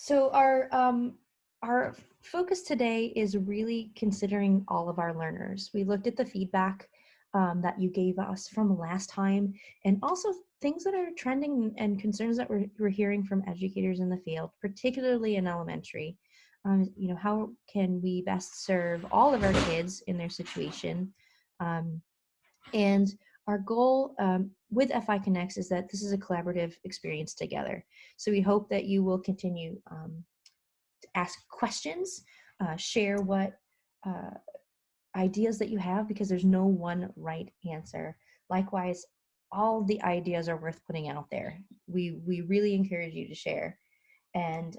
So our focus today is really considering all of our learners. We looked at the feedback that you gave us from last time, and also things that are trending and concerns that we're hearing from educators in the field, particularly in elementary. How can we best serve all of our kids in their situation? Um, and our goal with FI Connects is that this is a collaborative experience together. So we hope that you will continue to ask questions, share what uh, ideas that you have, because there's no one right answer. Likewise, all the ideas are worth putting out there. We really encourage you to share. And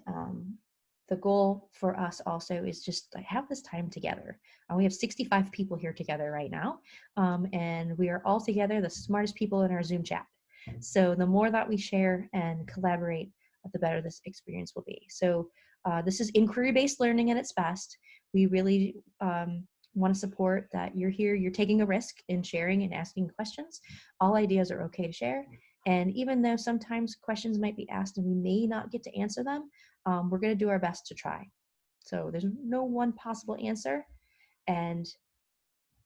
the goal for us also is just to have this time together. We have 65 people here together right now, and we are all together the smartest people in our Zoom chat. So the more that we share and collaborate, the better this experience will be. So this is inquiry-based learning at its best. We really want to support that you're here, you're taking a risk in sharing and asking questions. All ideas are okay to share. And even though sometimes questions might be asked and we may not get to answer them, we're going to do our best to try. So there's no one possible answer, and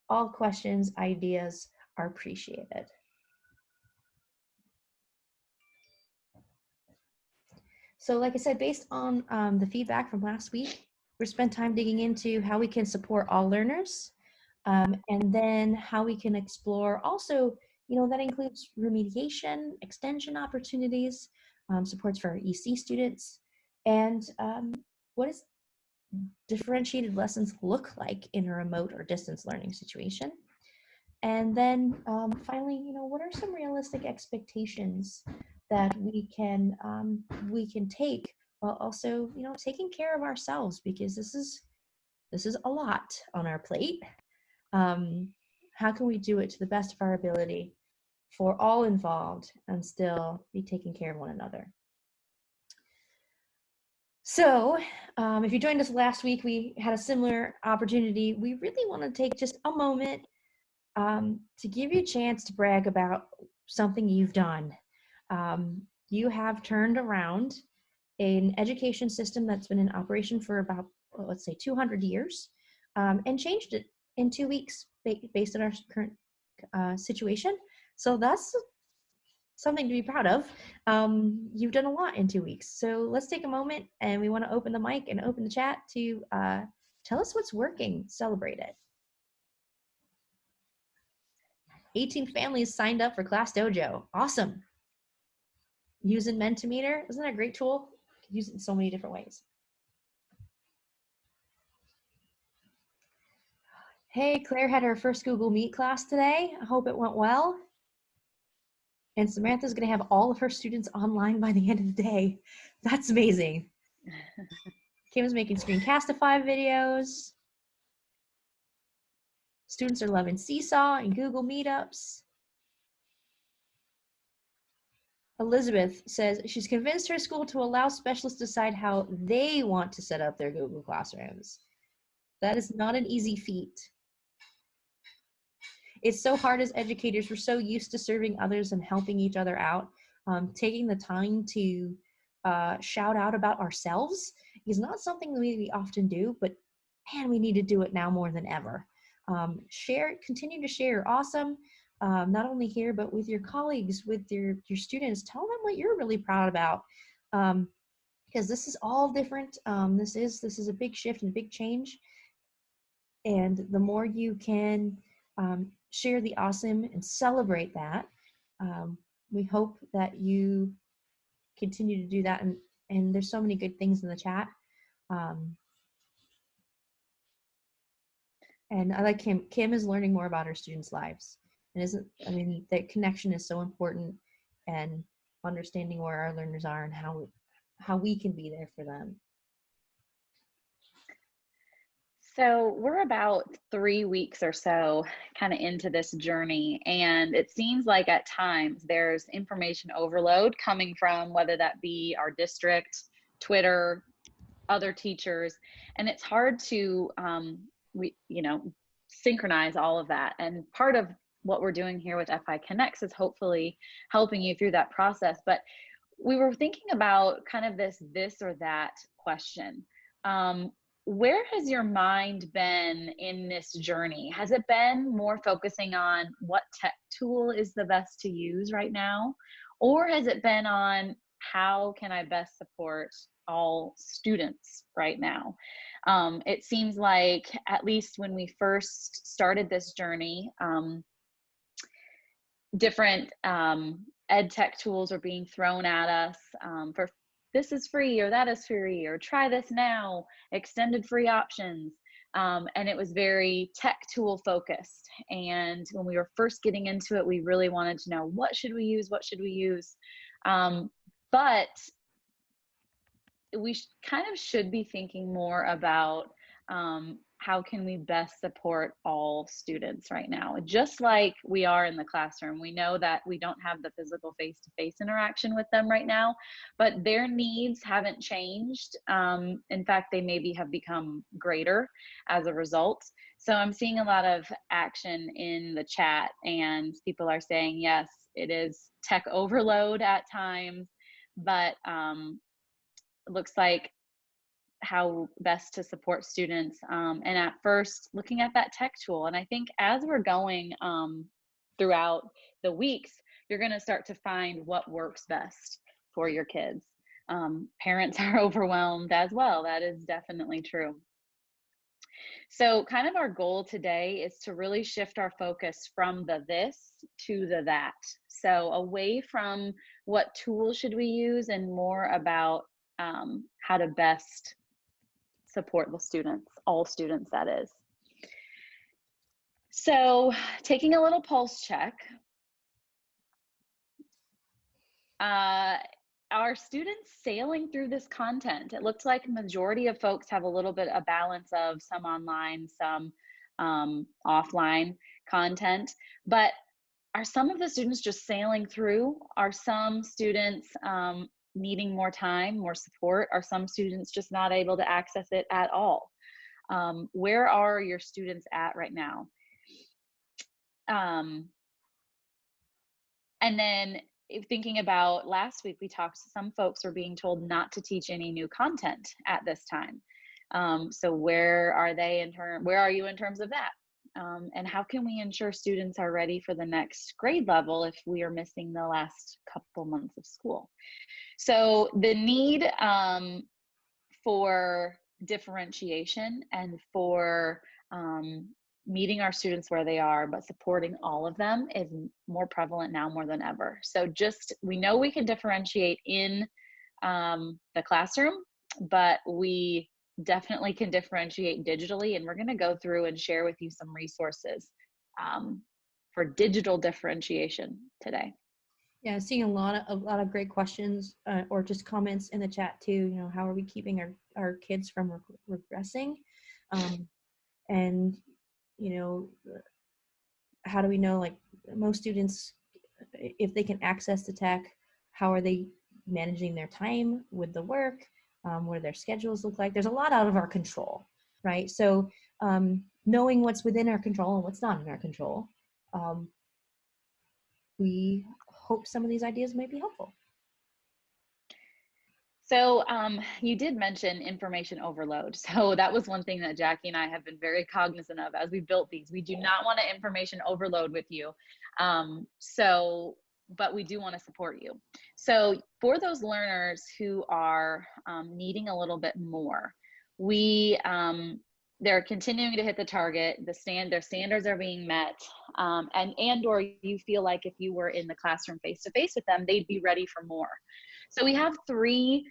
all questions, ideas are appreciated. So like I said, based on the feedback from last week, we spent time digging into how we can support all learners, and then how we can explore also, that includes remediation, extension opportunities, supports for our EC students, and what does differentiated lessons look like in a remote or distance learning situation? And then finally, what are some realistic expectations that we can take, while also, taking care of ourselves, because this is a lot on our plate. How can we do it to the best of our ability for all involved and still be taking care of one another? So if you joined us last week, we had a similar opportunity. We really want to take just a moment to give you a chance to brag about something you've done. You have turned around an education system that's been in operation for about, let's say, 200 years, and changed it in 2 weeks based on our current situation. So that's something to be proud of. You've done a lot in 2 weeks. So let's take a moment, and we want to open the mic and open the chat to tell us what's working, celebrate it. 18 families signed up for Class Dojo. Awesome. Using Mentimeter, isn't that a great tool? You can use it in so many different ways. Hey, Claire had her first Google Meet class today. I hope it went well. And Samantha's going to have all of her students online by the end of the day. That's amazing. Kim's making Screencastify videos. Students are loving Seesaw and Google Meetups. Elizabeth says she's convinced her school to allow specialists to decide how they want to set up their Google Classrooms. That is not an easy feat. It's so hard as educators. We're so used to serving others and helping each other out. Taking the time to shout out about ourselves is not something we often do, but man, we need to do it now more than ever. Continue to share. Awesome. Not only here, but with your colleagues, with your students. Tell them what you're really proud about, because this is all different. This is a big shift and a big change. And the more you can share the awesome and celebrate that, we hope that you continue to do that. And there's so many good things in the chat. And I like Kim. Kim is learning more about her students' lives. And that connection is so important, and understanding where our learners are and how we can be there for them. So we're about 3 weeks or so kind of into this journey, and it seems like at times there's information overload coming from, whether that be our district, Twitter, other teachers, and it's hard to synchronize all of that. And part of what we're doing here with FI Connects is hopefully helping you through that process. But we were thinking about kind of this or that question. Um, where has your mind been in this journey? Has it been more focusing on what tech tool is the best to use right now? Or has it been on how can I best support all students right now? It seems like, at least when we first started this journey, different ed tech tools are being thrown at us for this is free or that is free or try this now, extended free options. And it was very tech tool focused. And when we were first getting into it, we really wanted to know, what should we use? What should we use? But we kind of should be thinking more about how can we best support all students right now, just like we are in the classroom. We know that we don't have the physical face-to-face interaction with them right now, but their needs haven't changed. In fact, they maybe have become greater as a result. So I'm seeing a lot of action in the chat, and people are saying, yes, it is tech overload at times, but it looks like how best to support students. And at first, looking at that tech tool. And I think as we're going throughout the weeks, you're going to start to find what works best for your kids. Parents are overwhelmed as well. That is definitely true. So kind of our goal today is to really shift our focus from the this to the that. So away from what tools should we use and more about how to best support the students, all students, that is. So taking a little pulse check, are students sailing through this content? It looks like majority of folks have a little bit of balance of some online, some offline content, but are some of the students just sailing through? Are some students needing more time, more support? Are some students just not able to access it at all? Where are your students at right now? And then thinking about last week, we talked, some folks are being told not to teach any new content at this time. So where are they where are you in terms of that? And how can we ensure students are ready for the next grade level if we are missing the last couple months of school? So the need for differentiation and for meeting our students where they are, but supporting all of them is more prevalent now more than ever. So we know we can differentiate in the classroom, but we definitely can differentiate digitally. And we're going to go through and share with you some resources for digital differentiation today. Yeah, seeing a lot of great questions or just comments in the chat too. You know, how are we keeping our kids from regressing? And you know, how do we know, like, most students, if they can access the tech, how are they managing their time with the work? What do their schedules look like? There's a lot out of our control, right? So knowing what's within our control and what's not in our control, we hope some of these ideas might be helpful. So you did mention information overload. So that was one thing that Jackie and I have been very cognizant of as we built these. We do not want to information overload with you. But we do want to support you. So for those learners who are needing a little bit more, they're continuing to hit the target, their standards are being met, and or you feel like if you were in the classroom face-to-face with them, they'd be ready for more. So we have three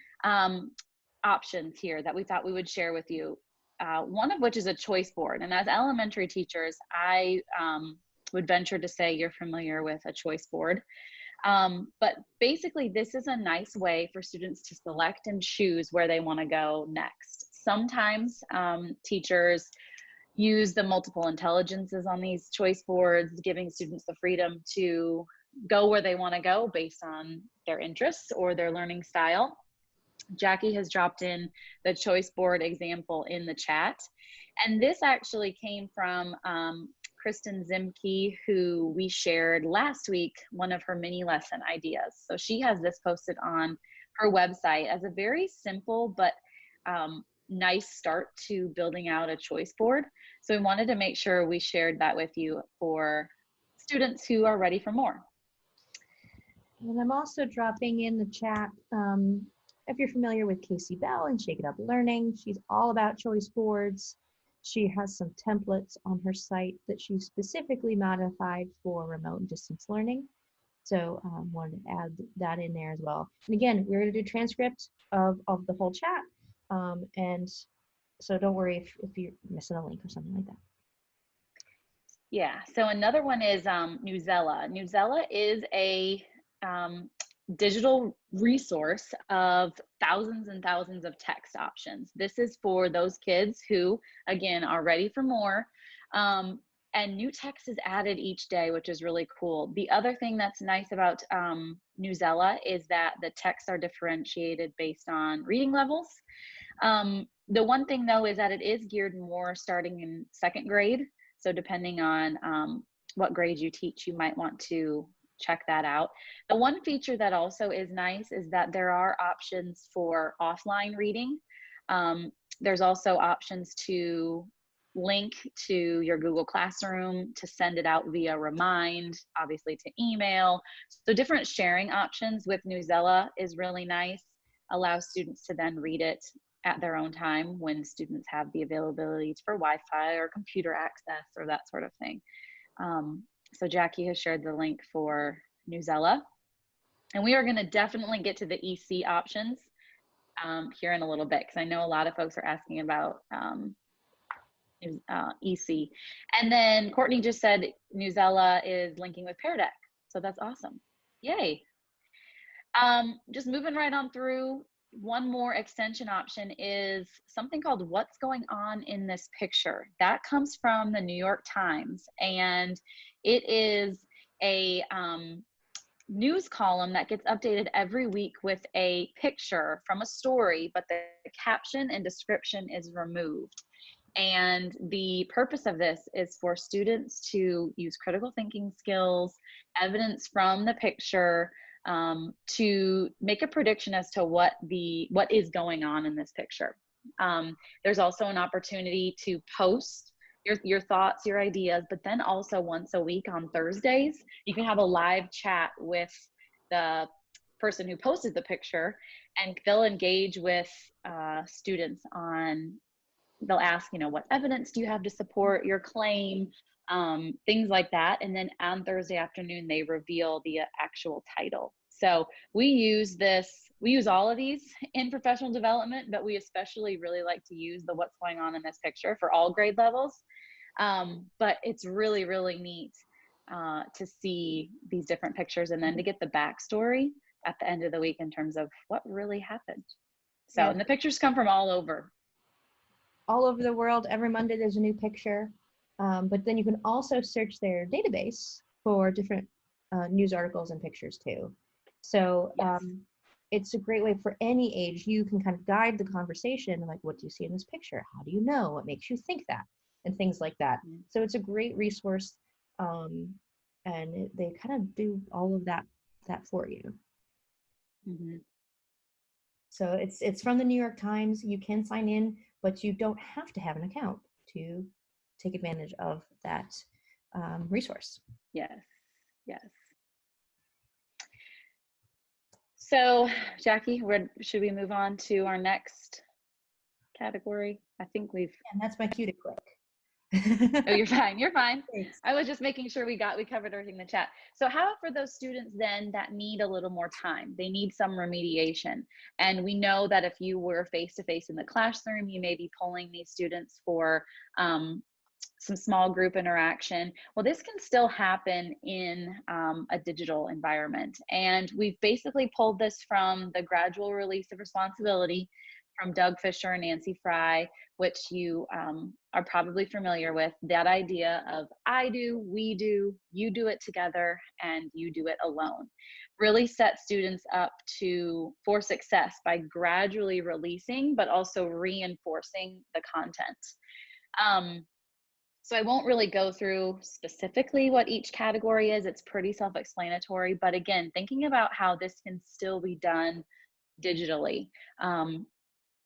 options here that we thought we would share with you. One of which is a choice board. And as elementary teachers, I would venture to say you're familiar with a choice board. But basically, this is a nice way for students to select and choose where they want to go next. Sometimes teachers use the multiple intelligences on these choice boards, giving students the freedom to go where they want to go based on their interests or their learning style. Jackie has dropped in the choice board example in the chat. And this actually came from Kristen Zimke, who we shared last week, one of her mini lesson ideas. So she has this posted on her website as a very simple but nice start to building out a choice board. So we wanted to make sure we shared that with you for students who are ready for more. And I'm also dropping in the chat, if you're familiar with Casey Bell and Shake It Up Learning, she's all about choice boards. She has some templates on her site that she specifically modified for remote and distance learning. So wanted to add that in there as well. And again, we're going to do transcript of the whole chat. And so don't worry if you're missing a link or something like that. Yeah, so another one is Newsela. Newsela is a digital resource of thousands and thousands of text options. This is for those kids who, again, are ready for more. And new text is added each day, which is really cool. The other thing that's nice about Newsela is that the texts are differentiated based on reading levels. The one thing though is that it is geared more starting in second grade. So depending on what grade you teach, you might want to check that out. The one feature that also is nice is that there are options for offline reading. There's also options to link to your Google Classroom, to send it out via Remind, obviously to email. So different sharing options with Newsela is really nice. Allows students to then read it at their own time when students have the availability for Wi-Fi or computer access or that sort of thing. So Jackie has shared the link for Newsela. And we are going to definitely get to the EC options here in a little bit, because I know a lot of folks are asking about EC. And then Courtney just said Newsela is linking with Pear Deck. So that's awesome. Yay. Just moving right on through, one more extension option is something called What's Going On in This Picture. That comes from the New York Times, and it is a news column that gets updated every week with a picture from a story, but the caption and description is removed. And the purpose of this is for students to use critical thinking skills, evidence from the picture, to make a prediction as to what is going on in this picture. There's also an opportunity to post your thoughts, your ideas, but then also once a week on Thursdays, you can have a live chat with the person who posted the picture, and they'll engage with students on, they'll ask, what evidence do you have to support your claim, things like that. And then on Thursday afternoon, they reveal the actual title. So we use all of these in professional development, but we especially really like to use the What's Going On in This Picture for all grade levels. But it's really, really neat to see these different pictures and then to get the backstory at the end of the week in terms of what really happened. So, Yeah. And the pictures come from all over. All over the world. Every Monday there's a new picture. But then you can also search their database for different news articles and pictures too. So Yes. It's a great way for any age. You can kind of guide the conversation, like, what do you see in this picture? How do you know? What makes you think that? And things like that. Mm-hmm. So it's a great resource. And they kind of do all of that for you. Mm-hmm. So it's from the New York Times. You can sign in, but you don't have to have an account to take advantage of that resource. Yes, yes. So, Jackie, should we move on to our next category? I think And that's my cue to click. Oh, you're fine. You're fine. Thanks. I was just making sure we covered everything in the chat. So how about for those students then that need a little more time? They need some remediation. And we know that if you were face-to-face in the classroom, you may be pulling these students for some small group interaction. Well, this can still happen in a digital environment. And we've basically pulled this from the Gradual Release of Responsibility from Doug Fisher and Nancy Fry, which you are probably familiar with. That idea of I do, we do, you do it together, and you do it alone. Really set students up for success by gradually releasing, but also reinforcing the content. So I won't really go through specifically what each category is. It's pretty self-explanatory. But again, thinking about how this can still be done digitally. Um,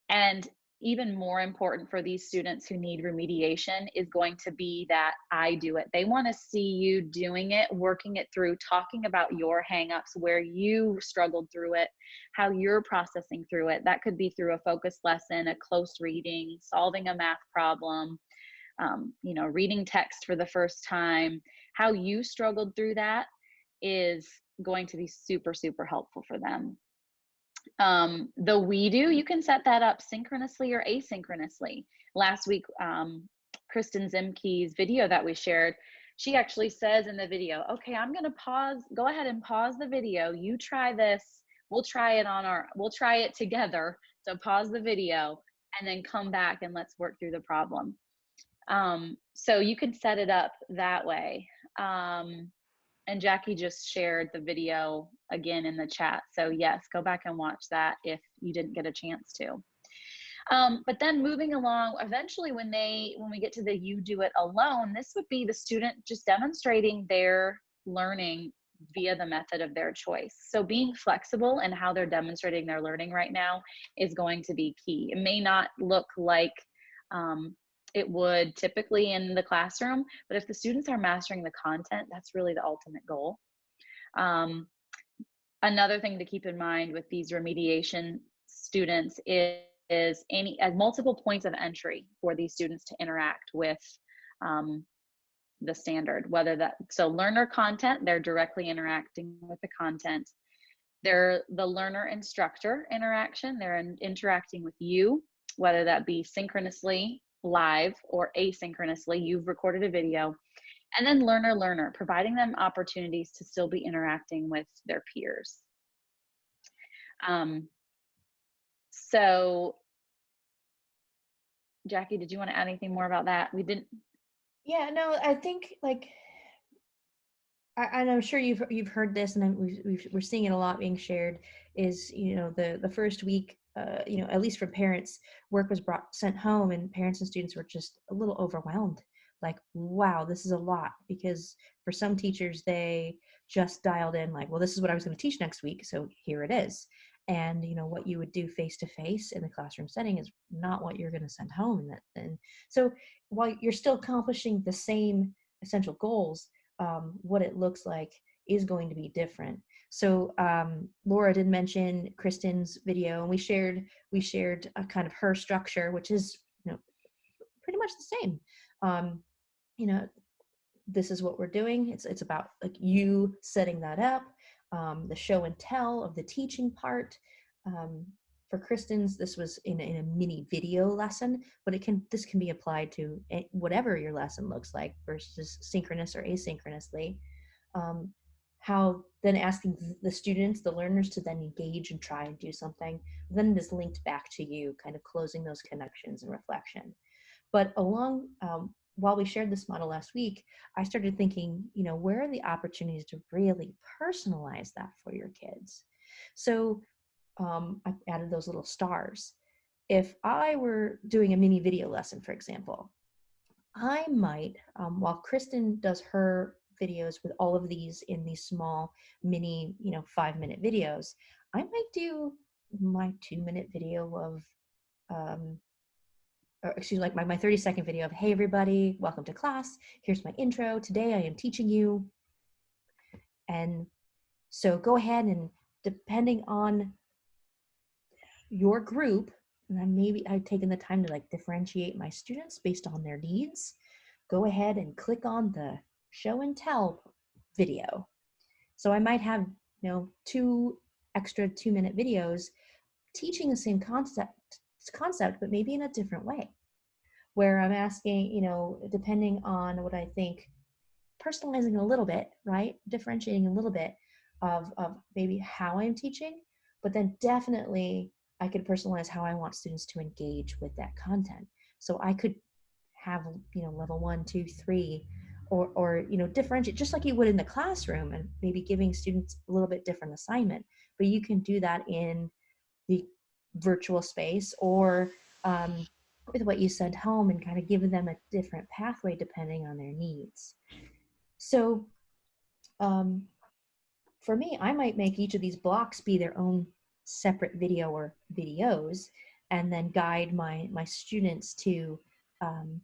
and even more important for these students who need remediation is going to be that I do it. They want to see you doing it, working it through, talking about your hangups, where you struggled through it, how you're processing through it. That could be through a focused lesson, a close reading, solving a math problem, reading text for the first time. How you struggled through that is going to be super, super helpful for them. The we do, you can set that up synchronously or asynchronously. Last week, Kristen Zimke's video that we shared, she actually says in the video, okay, I'm going to go ahead and pause the video. You try this. We'll try it together. So pause the video and then come back and let's work through the problem. So you can set it up that way. And Jackie just shared the video again in the chat. So yes, go back and watch that if you didn't get a chance to. But then moving along, eventually when we get to the you do it alone, this would be the student just demonstrating their learning via the method of their choice. So being flexible in how they're demonstrating their learning right now is going to be key. It may not look like it would typically in the classroom, but if the students are mastering the content, that's really the ultimate goal. Another thing to keep in mind with these remediation students is multiple points of entry for these students to interact with the standard, so learner content, they're directly interacting with the content. They're the learner instructor interaction, they're interacting with you, whether that be synchronously live or asynchronously, you've recorded a video. And then learner, providing them opportunities to still be interacting with their peers. So Jackie, did you want to add anything more about that? We didn't. Yeah, no, I think and I'm sure you've heard this, and we're seeing it a lot being shared. Is the first week, at least for parents, work was sent home, and parents and students were just a little overwhelmed. Like, wow, this is a lot, because for some teachers they just dialed in like, well, this is what I was going to teach next week, so here it is. And what you would do face to face in the classroom setting is not what you're going to send home. And so while you're still accomplishing the same essential goals, what it looks like is going to be different. So Laura did mention Kristen's video, and we shared a kind of her structure, which is pretty much the same. This is what we're doing. It's about like you setting that up, the show and tell of the teaching part. For Kristen's, this was in a mini video lesson, but this can be applied to whatever your lesson looks like versus synchronous or asynchronously. How then asking the students, the learners, to then engage and try and do something, then it is linked back to you, kind of closing those connections and reflection. But while we shared this model last week, I started thinking, where are the opportunities to really personalize that for your kids? So I added those little stars. If I were doing a mini video lesson, for example, I might, while Kristen does her videos with all of these in these small mini, 5-minute videos, I might do my 2-minute video of, or excuse me, like my 30-second video of, hey everybody, welcome to class. Here's my intro. Today I am teaching you. And so go ahead and, depending on your group, and then maybe I've taken the time to differentiate my students based on their needs, go ahead and click on the show and tell video. So I might have, 2 extra 2-minute videos teaching the same concept, but maybe in a different way, where I'm asking, depending on what I think, personalizing a little bit, right? Differentiating a little bit of maybe how I'm teaching, but then definitely I could personalize how I want students to engage with that content. So I could have, level 1, 2, 3, or differentiate just like you would in the classroom, and maybe giving students a little bit different assignment. But you can do that in the virtual space, or with what you send home and kind of give them a different pathway depending on their needs. So um, for me, I might make each of these blocks be their own separate video or videos, and then guide my students to um,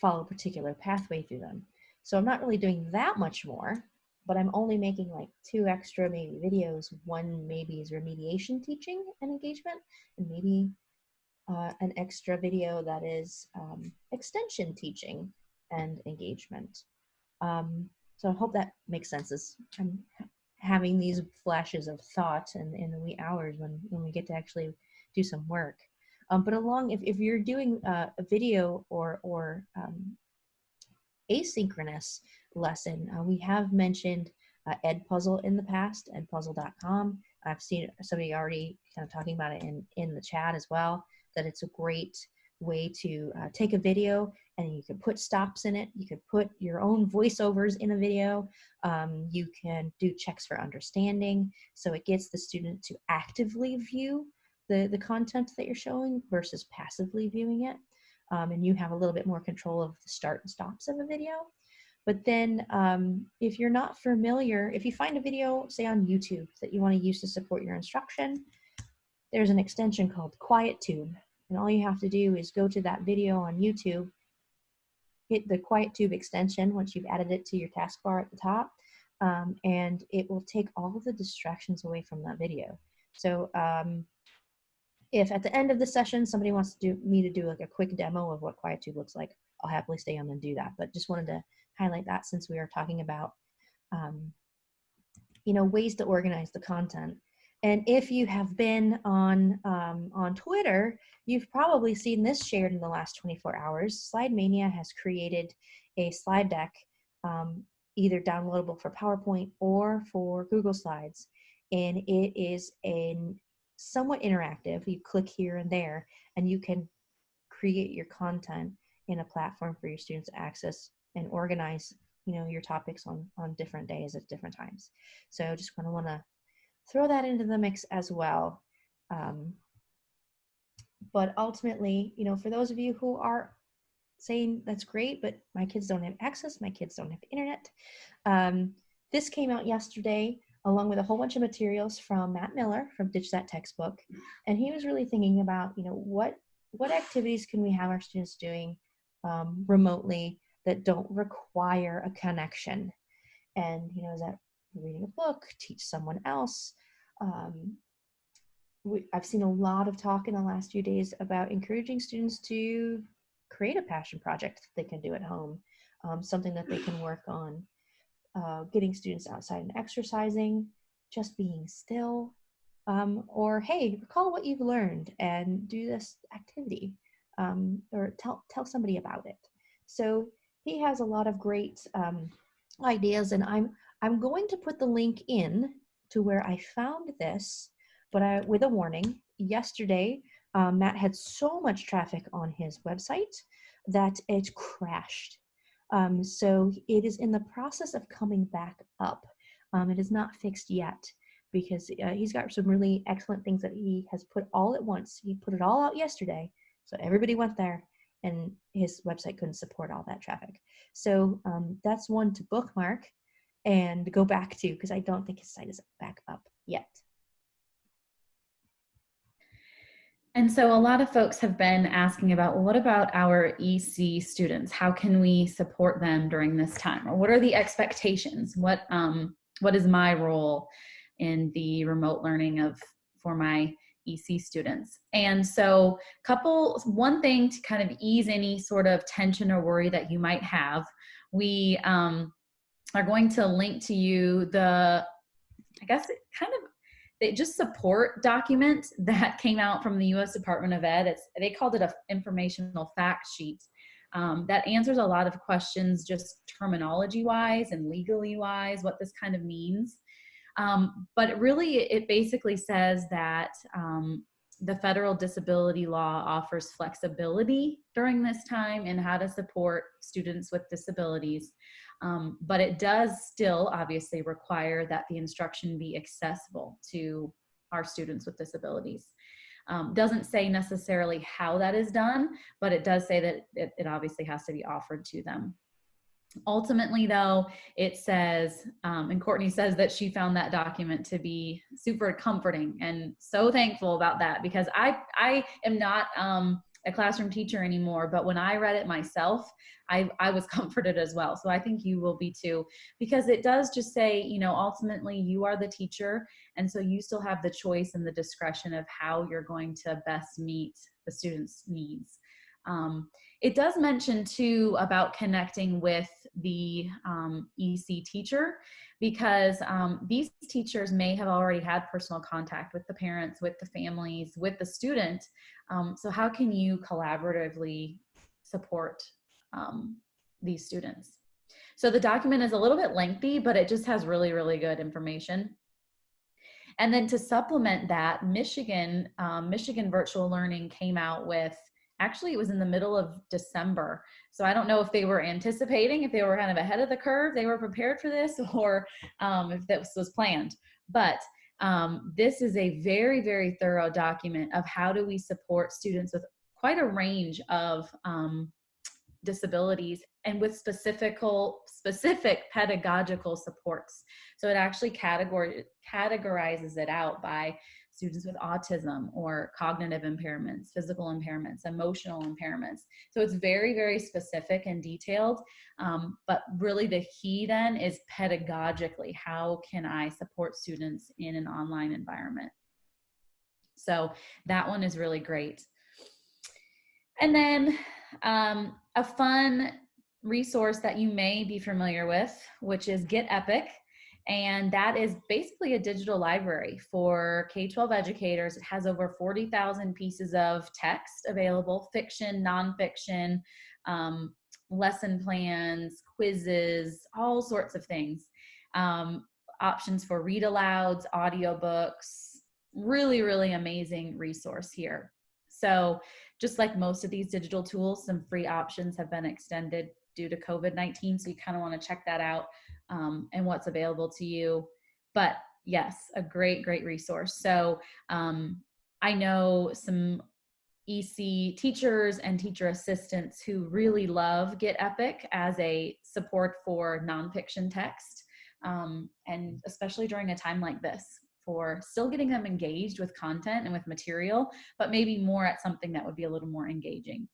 follow a particular pathway through them. So I'm not really doing that much more, but I'm only making like 2 extra maybe videos. One maybe is remediation teaching and engagement, and maybe an extra video that is extension teaching and engagement. Um, so I hope that makes sense as I'm having these flashes of thought in the wee hours when we get to actually do some work. But along, if you're doing a video or asynchronous lesson, we have mentioned Edpuzzle in the past, edpuzzle.com. I've seen somebody already kind of talking about it in the chat as well, that it's a great way to take a video and you can put stops in it. You could put your own voiceovers in a video. You can do checks for understanding. So it gets the student to actively view the content that you're showing versus passively viewing it. And you have a little bit more control of the start and stops of a video. But then if you're not familiar, if you find a video, say on YouTube, that you want to use to support your instruction, there's an extension called QuietTube. And all you have to do is go to that video on YouTube, hit the QuietTube extension once you've added it to your taskbar at the top, and it will take all of the distractions away from that video. So if at the end of the session somebody wants me to do like a quick demo of what QuietTube looks like, I'll happily stay on and do that. But just wanted to highlight that since we are talking about ways to organize the content. And if you have been on Twitter, you've probably seen this shared in the last 24 hours. Slide Mania has created a slide deck, either downloadable for PowerPoint or for Google Slides. And it is somewhat interactive. You click here and there, and you can create your content in a platform for your students to access and organize your topics on different days at different times. So just kind of want to throw that into the mix as well. But ultimately, for those of you who are saying that's great, but my kids don't have access, my kids don't have internet, this came out yesterday along with a whole bunch of materials from Matt Miller from Ditch That Textbook. And he was really thinking about, what activities can we have our students doing remotely that don't require a connection? And, is that reading a book, teach someone else? I've seen a lot of talk in the last few days about encouraging students to create a passion project that they can do at home, something that they can work on, getting students outside and exercising, just being still, or hey, recall what you've learned and do this activity, or tell somebody about it. So he has a lot of great ideas, and I'm going to put the link in to where I found this, but with a warning. Yesterday, Matt had so much traffic on his website that it crashed. So it is in the process of coming back up. It is not fixed yet because he's got some really excellent things that he has put all at once. He put it all out yesterday, so everybody went there, and his website couldn't support all that traffic. So that's one to bookmark and go back to, because I don't think his site is back up yet. And so a lot of folks have been asking about, well, what about our EC students? How can we support them during this time? Or what are the expectations? What is my role in the remote learning for my EC students? And so one thing to kind of ease any sort of tension or worry that you might have, we are going to link to you they just support document that came out from the U.S. Department of Ed. They called it an informational fact sheet that answers a lot of questions, just terminology-wise and legally-wise, what this kind of means. But really, it basically says that the federal disability law offers flexibility during this time in how to support students with disabilities. But it does still obviously require that the instruction be accessible to our students with disabilities. Doesn't say necessarily how that is done, but it does say that it obviously has to be offered to them. Ultimately, though, it says, and Courtney says that she found that document to be super comforting, and so thankful about that, because I am not a classroom teacher anymore, but when I read it myself, I was comforted as well. So I think you will be too, because it does just say, you know, ultimately you are the teacher, and so you still have the choice and the discretion of how you're going to best meet the students' needs. It does mention too about connecting with the EC teacher, because these teachers may have already had personal contact with the parents, with the families, with the student. So how can you collaboratively support these students? So the document is a little bit lengthy, but it just has really, really good information. And then to supplement that, Michigan Virtual Learning came out with, actually it was in the middle of December. So I don't know if they were anticipating, if they were kind of ahead of the curve, they were prepared for this, or if this was planned. But this is a very, very thorough document of how do we support students with quite a range of disabilities, and with specific pedagogical supports. So it actually categorizes it out by students with autism or cognitive impairments, physical impairments, emotional impairments. So it's very, very specific and detailed. But really the key then is pedagogically, how can I support students in an online environment? So that one is really great. And then a fun resource that you may be familiar with, which is Get Epic. And that is basically a digital library for K-12 educators. It has over 40,000 pieces of text available, fiction, nonfiction, lesson plans, quizzes, all sorts of things. Options for read alouds, audiobooks, really, really amazing resource here. So just like most of these digital tools, some free options have been extended due to COVID-19. So you kind of want to check that out and what's available to you. But yes, a great, great resource. So I know some EC teachers and teacher assistants who really love Get Epic as a support for nonfiction text, and especially during a time like this, for still getting them engaged with content and with material, but maybe more at something that would be a little more engaging.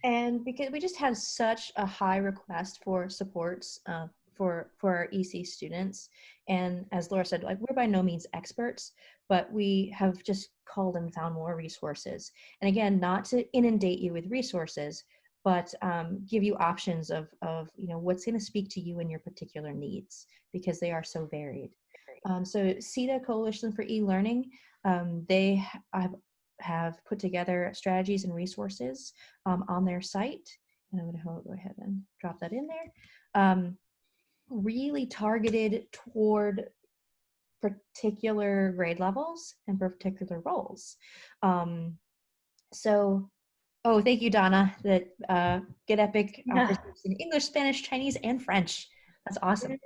And because we just had such a high request for supports for our EC students, and as Laura said, like, we're by no means experts, but we have just called and found more resources. And again, not to inundate you with resources, but give you options of you know, what's going to speak to you and your particular needs, because they are so varied. So CETA, Coalition for E-Learning, they have put together strategies and resources on their site. And I'm going to go ahead and drop that in there. Really targeted toward particular grade levels and particular roles. So, oh, thank you, Donna, that Get Epic offers in English, Spanish, Chinese, and French. That's awesome.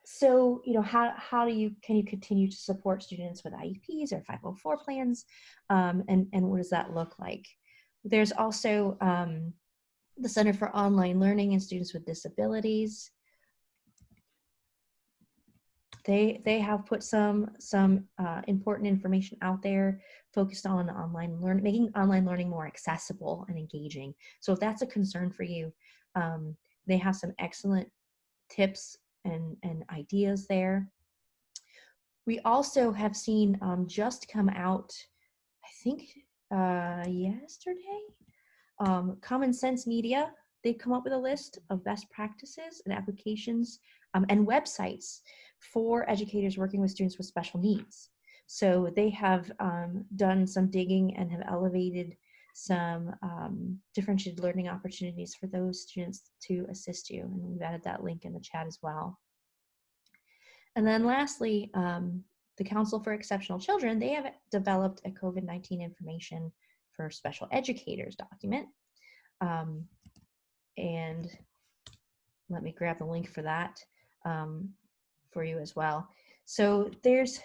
So, you know, how can you continue to support students with IEPs or 504 plans, and what does that look like? There's also the Center for Online Learning and Students with Disabilities. They have put some important information out there focused on online learning, making online learning more accessible and engaging. So if that's a concern for you, they have some excellent tips and ideas there. We also have seen just come out, I think yesterday, Common Sense Media. They've come up with a list of best practices and applications and websites for educators working with students with special needs. So they have done some digging and have elevated some differentiated learning opportunities for those students to assist you. And we've added that link in the chat as well. And then lastly, the Council for Exceptional Children, they have developed a COVID-19 information for special educators document. And let me grab the link for that for you as well. So there's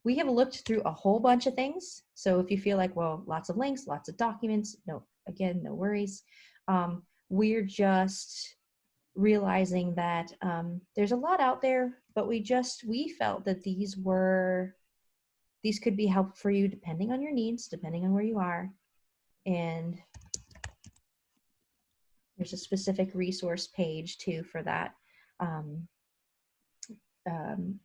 we have looked through a whole bunch of things. So if you feel like, well, lots of links, lots of documents, no, again, no worries. We're just realizing that there's a lot out there, but we felt that these could be helpful for you depending on your needs, depending on where you are. And there's a specific resource page too for that. Um, um,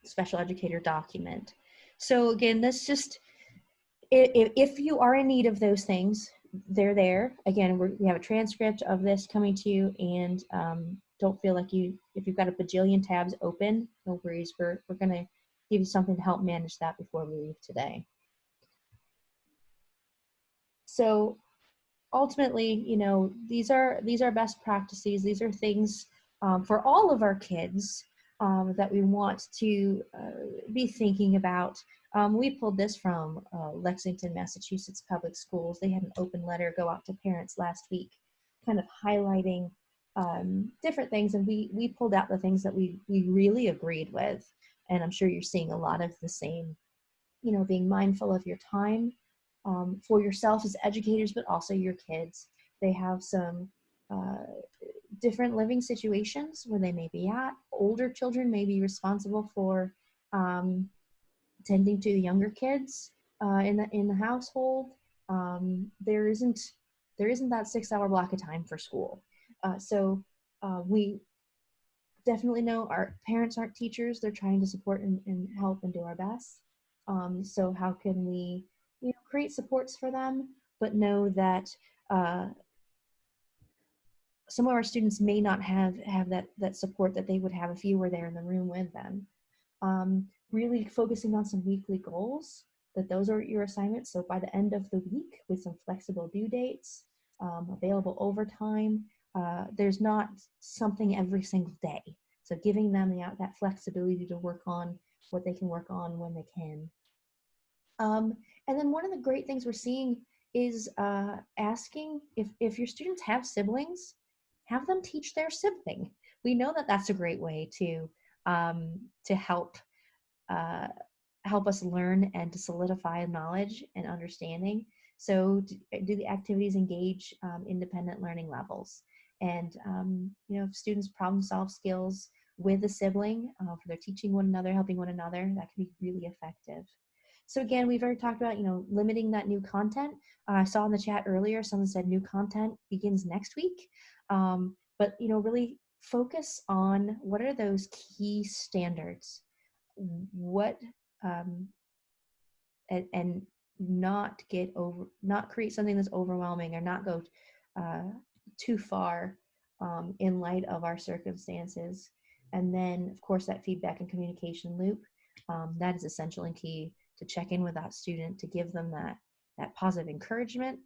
special educator document. So again, that's just, if you are in need of those things, they're there. Again, we have a transcript of this coming to you, and don't feel like if you've got a bajillion tabs open, no worries. We're going to give you something to help manage that before we leave today. So ultimately, these are best practices. These are things for all of our kids that we want to be thinking about. We pulled this from Lexington, Massachusetts Public Schools. They had an open letter go out to parents last week, kind of highlighting different things, and we pulled out the things that we really agreed with, and I'm sure you're seeing a lot of the same. Being mindful of your time for yourself as educators, but also your kids. They have some different living situations where they may be at. Older children may be responsible for tending to the younger kids in the household. There isn't that 6-hour block of time for school. So we definitely know our parents aren't teachers. They're trying to support and help and do our best. So how can we, create supports for them, but know that some of our students may not have that support that they would have if you were there in the room with them. Really focusing on some weekly goals, that those are your assignments. So by the end of the week, with some flexible due dates, available overtime, there's not something every single day. So giving them that flexibility to work on what they can work on when they can. And then one of the great things we're seeing is asking if your students have siblings, have them teach their sibling. We know that that's a great way to help help us learn and to solidify knowledge and understanding. So do the activities engage independent learning levels? And if students problem solve skills with a sibling, for their teaching one another, helping one another, that can be really effective. So again, we've already talked about, limiting that new content. I saw in the chat earlier, someone said new content begins next week. But, really focus on what are those key standards, what, and not create something that's overwhelming, or not go too far in light of our circumstances. And then, of course, that feedback and communication loop, that is essential and key to check in with that student, to give them that positive encouragement.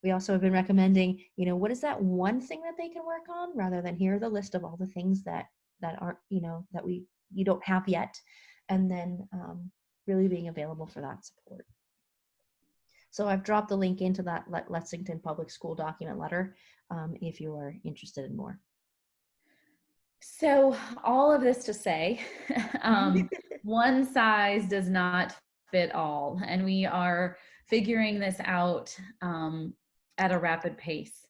We also have been recommending, what is that one thing that they can work on, rather than here are the list of all the things that aren't, that you don't have yet. And then really being available for that support. So I've dropped the link into that Lexington Public School document letter if you are interested in more. So all of this to say, one size does not fit all, and we are figuring this out at a rapid pace,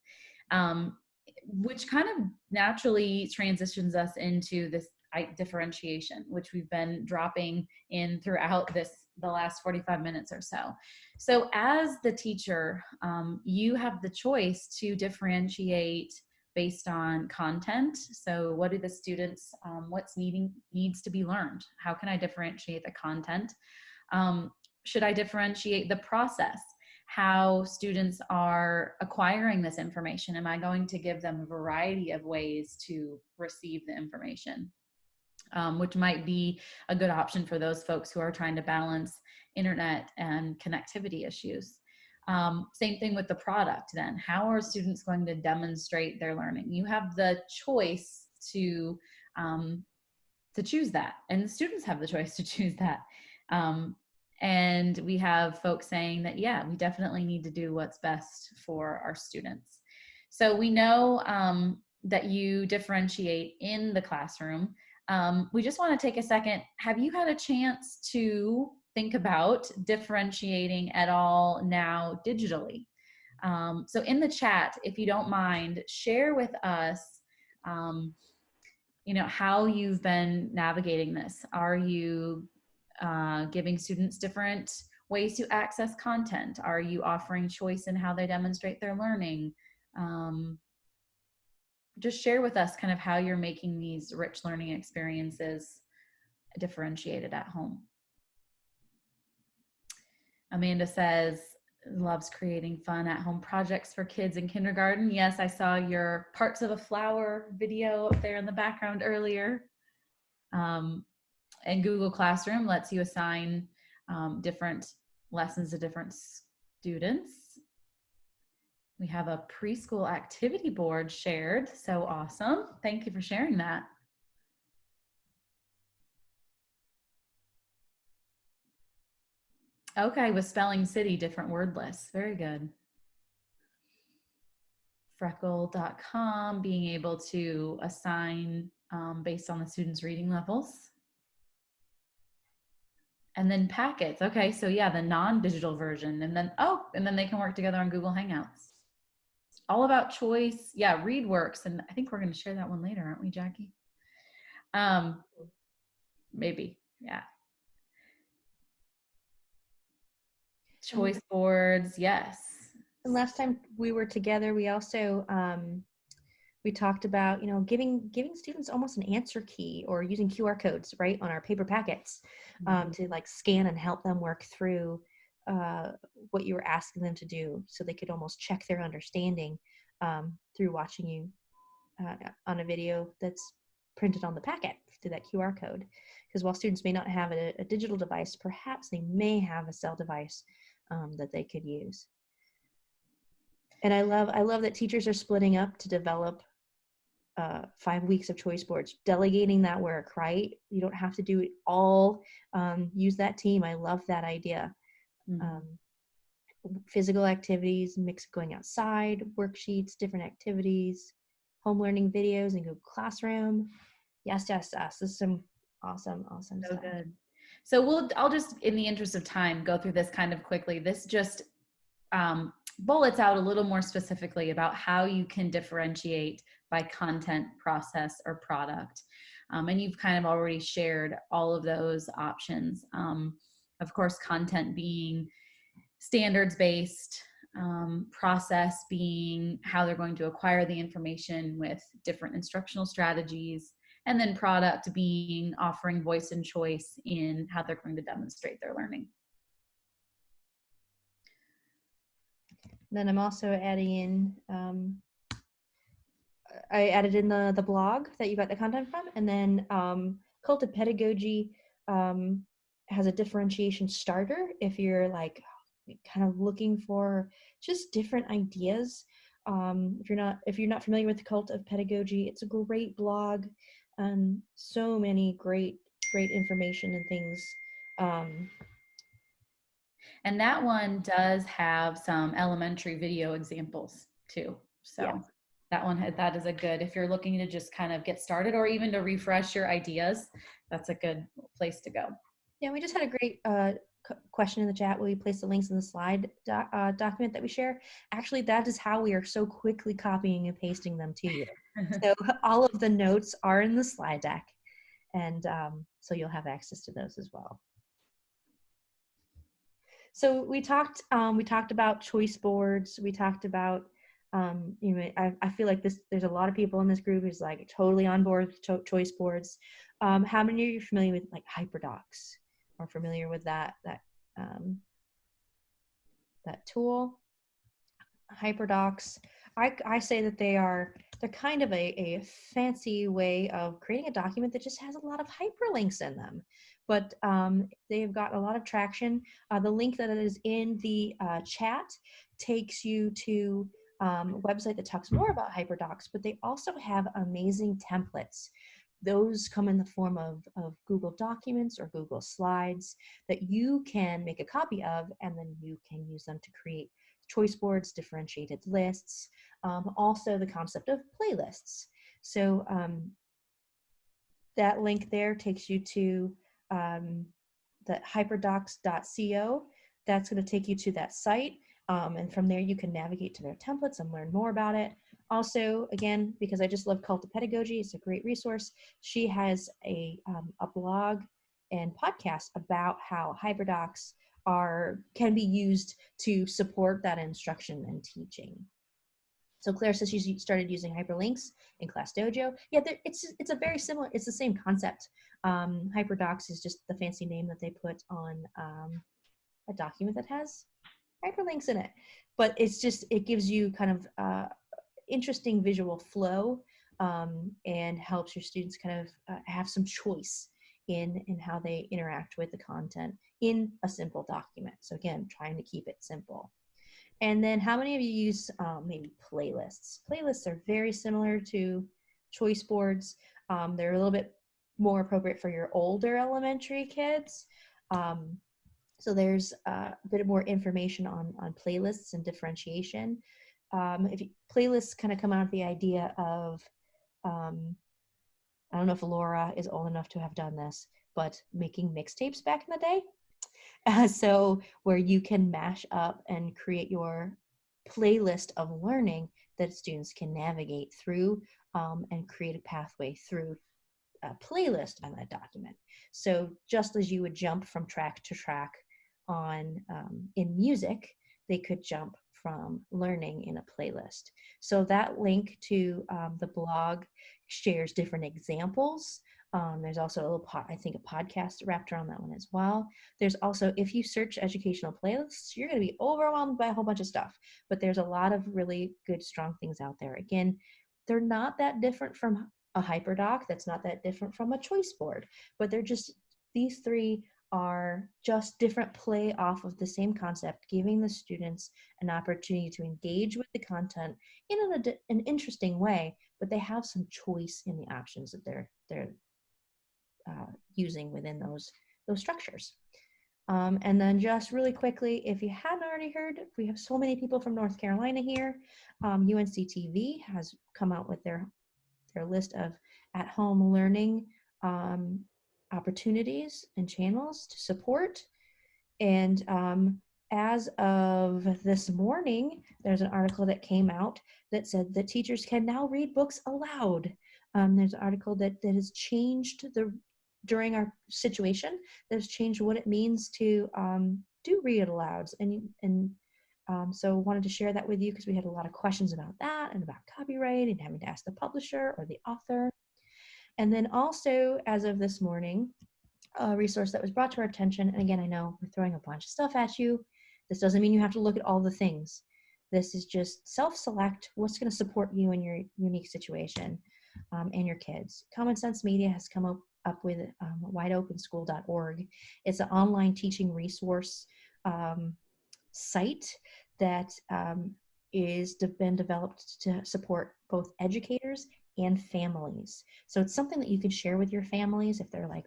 which kind of naturally transitions us into this differentiation, which we've been dropping in throughout the last 45 minutes or so. So as the teacher, you have the choice to differentiate based on content. So what do the students, needs to be learned? How can I differentiate the content? Should I differentiate the process? How students are acquiring this information? Am I going to give them a variety of ways to receive the information? Which might be a good option for those folks who are trying to balance internet and connectivity issues. Same thing with the product then. How are students going to demonstrate their learning? You have the choice to choose that, and the students have the choice to choose that. And we have folks saying that, yeah, we definitely need to do what's best for our students. So we know that you differentiate in the classroom. we just want to take a second. Have you had a chance to think about differentiating at all now digitally? So in the chat, if you don't mind, share with us, how you've been navigating this. Are you giving students different ways to access content? Are you offering choice in how they demonstrate their learning? Just share with us kind of how you're making these rich learning experiences differentiated at home. Amanda says, loves creating fun at home projects for kids in kindergarten. Yes, I saw your parts of a flower video up there in the background earlier. And Google Classroom lets you assign different lessons to different students. We have a preschool activity board shared. So awesome. Thank you for sharing that. Okay, with Spelling City, different word lists. Very good. Freckle.com, being able to assign based on the students' reading levels. And then packets. Okay, so yeah, the non-digital version. And then they can work together on Google Hangouts. All about choice. Yeah, ReadWorks. And I think we're going to share that one later, aren't we, Jackie? Maybe, yeah. Choice boards, yes. And last time we were together, we also we talked about giving students almost an answer key, or using QR codes right on our paper packets to like scan and help them work through what you were asking them to do, so they could almost check their understanding through watching you on a video that's printed on the packet through that QR code. Because while students may not have a digital device, perhaps they may have a cell device that they could use. And I love that teachers are splitting up to develop 5 weeks of choice boards, delegating that work, right? You don't have to do it all. Use that team. I love that idea. Physical activities, mix of going outside, worksheets, different activities, home learning videos, and Google Classroom. Yes. This is some awesome So stuff. good. So I'll just, in the interest of time, go through this kind of quickly. This just bullets out a little more specifically about how you can differentiate by content, process, or product. And you've kind of already shared all of those options. Of course, content being standards-based, process being how they're going to acquire the information with different instructional strategies, and then product being offering voice and choice in how they're going to demonstrate their learning. Then I'm also adding in, I added in the blog that you got the content from, and then Cult of Pedagogy has a differentiation starter if you're like kind of looking for just different ideas. If you're not familiar with the Cult of Pedagogy, it's a great blog and so many great information and things. And that one does have some elementary video examples too. So yeah. That is a good, if you're looking to just kind of get started or even to refresh your ideas, that's a good place to go. Yeah, we just had a great question in the chat. Will we place the links in the slide document that we share? Actually, that is how we are so quickly copying and pasting them to you. So all of the notes are in the slide deck, and so you'll have access to those as well. So we talked about choice boards. We talked about I feel like there's a lot of people in this group who's like totally on board with choice boards. How many of you are familiar with like HyperDocs, or familiar with that tool? HyperDocs, I say that they're kind of a fancy way of creating a document that just has a lot of hyperlinks in them, but they've got a lot of traction. The link that is in the chat takes you to a website that talks more about HyperDocs, but they also have amazing templates. Those come in the form of Google Documents or Google Slides that you can make a copy of, and then you can use them to create choice boards, differentiated lists, also the concept of playlists. So that link there takes you to the hyperdocs.co. That's going to take you to that site. And from there, you can navigate to their templates and learn more about it. Also, again, because I just love Cult of Pedagogy, it's a great resource. She has a blog and podcast about how hyperdocs can be used to support that instruction and teaching. So Claire says she started using hyperlinks in Class Dojo. Yeah, it's a very similar, it's the same concept. Hyperdocs is just the fancy name that they put on a document that has hyperlinks in it. But it gives you kind of interesting visual flow and helps your students kind of have some choice in how they interact with the content in a simple document. So again, trying to keep it simple. And then how many of you use maybe playlists? Playlists are very similar to choice boards. They're a little bit more appropriate for your older elementary kids. So there's a bit more information on playlists and differentiation. Playlists kind of come out of the idea of, I don't know if Laura is old enough to have done this, but making mixtapes back in the day. So where you can mash up and create your playlist of learning that students can navigate through and create a pathway through a playlist on that document. So just as you would jump from track to track on in music, they could jump from learning in a playlist. So that link to the blog shares different examples. There's also I think a podcast wrapped around that one as well. There's also, if you search educational playlists, you're going to be overwhelmed by a whole bunch of stuff, but there's a lot of really good, strong things out there. Again, they're not that different from a hyperdoc. That's not that different from a choice board, but these three are just different play off of the same concept, giving the students an opportunity to engage with the content in an interesting way, but they have some choice in the options that they're using within those structures. And then just really quickly, if you hadn't already heard, we have so many people from North Carolina here. UNCTV has come out with their list of at-home learning opportunities and channels to support. And as of this morning, there's an article that came out that said that teachers can now read books aloud. There's an article that has changed during our situation, that's changed what it means to do read alouds. And so wanted to share that with you because we had a lot of questions about that and about copyright and having to ask the publisher or the author. And then also, as of this morning, a resource that was brought to our attention, and again, I know we're throwing a bunch of stuff at you. This doesn't mean you have to look at all the things. This is just self-select what's going to support you in your unique situation and your kids. Common Sense Media has come up with wideopenschool.org. It's an online teaching resource site that is been developed to support both educators and families. So it's something that you can share with your families if they're like,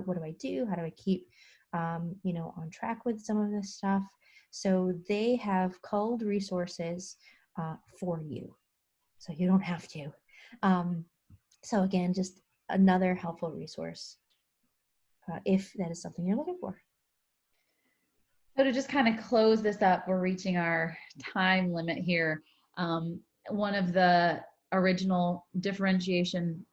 what do I do? How do I keep, on track with some of this stuff? So they have culled resources for you, so you don't have to. So again, just another helpful resource if that is something you're looking for. So to just kind of close this up, we're reaching our time limit here. One of the original differentiation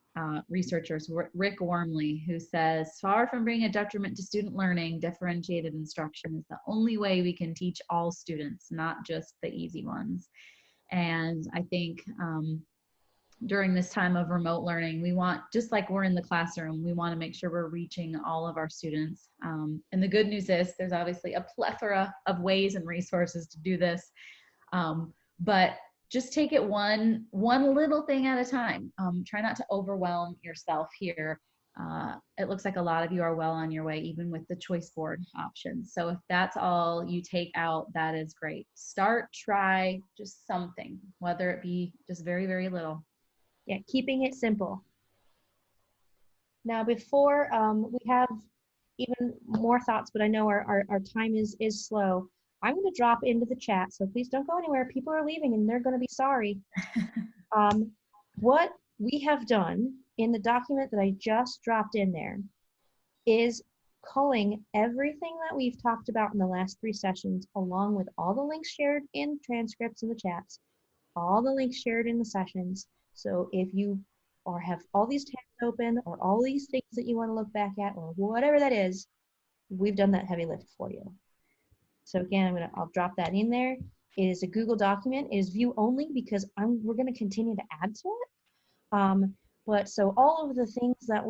researchers, Rick Wormley, who says, far from being a detriment to student learning, differentiated instruction is the only way we can teach all students, not just the easy ones. And I think during this time of remote learning, we want, just like we're in the classroom, we want to make sure we're reaching all of our students. And the good news is there's obviously a plethora of ways and resources to do this. But just take it one little thing at a time. Try not to overwhelm yourself here. It looks like a lot of you are well on your way, even with the choice board options. So if that's all you take out, that is great. Try just something, whether it be just very, very little. Yeah, keeping it simple. Now, before we have even more thoughts, but I know our time is slow, I'm going to drop into the chat, so please don't go anywhere. People are leaving, and they're going to be sorry. What we have done in the document that I just dropped in there is culling everything that we've talked about in the last 3 sessions, along with all the links shared in transcripts in the chats, all the links shared in the sessions. So if you or have all these tabs open or all these things that you want to look back at or whatever that is, we've done that heavy lift for you. So again, I'll drop that in there. It is a Google document. It is view only because we're going to continue to add to it. But so all of the things that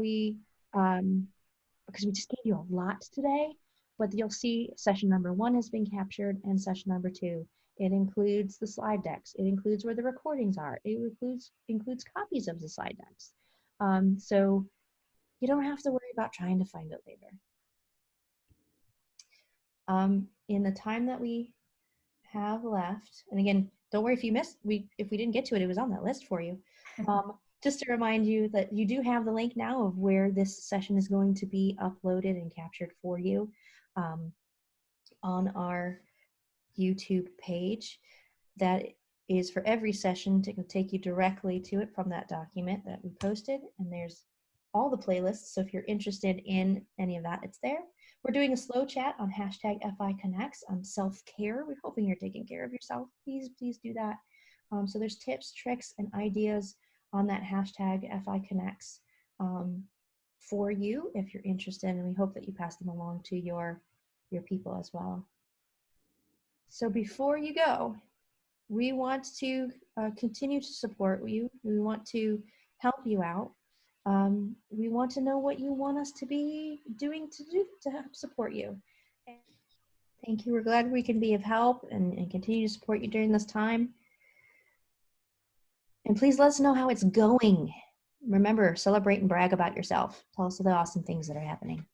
because we just gave you a lot today, but you'll see session number 1 has been captured and session number 2. It includes the slide decks. It includes where the recordings are. It includes copies of the slide decks. So you don't have to worry about trying to find it later. In the time that we have left, and again, don't worry if you missed, if we didn't get to it, it was on that list for you. Just to remind you that you do have the link now of where this session is going to be uploaded and captured for you on our YouTube page. That is for every session to take you directly to it from that document that we posted, and there's all the playlists, so if you're interested in any of that, it's there. We're doing a slow chat on hashtag FI Connects on self-care. We're hoping you're taking care of yourself. Please do that. So there's tips, tricks, and ideas on that hashtag FI Connects for you if you're interested, and we hope that you pass them along to your people as well. So before you go, we want to continue to support you. We want to help you out. We want to know what you want us to be doing to help support you. And thank you. We're glad we can be of help and continue to support you during this time. And please let us know how it's going. Remember, celebrate and brag about yourself. Tell us the awesome things that are happening.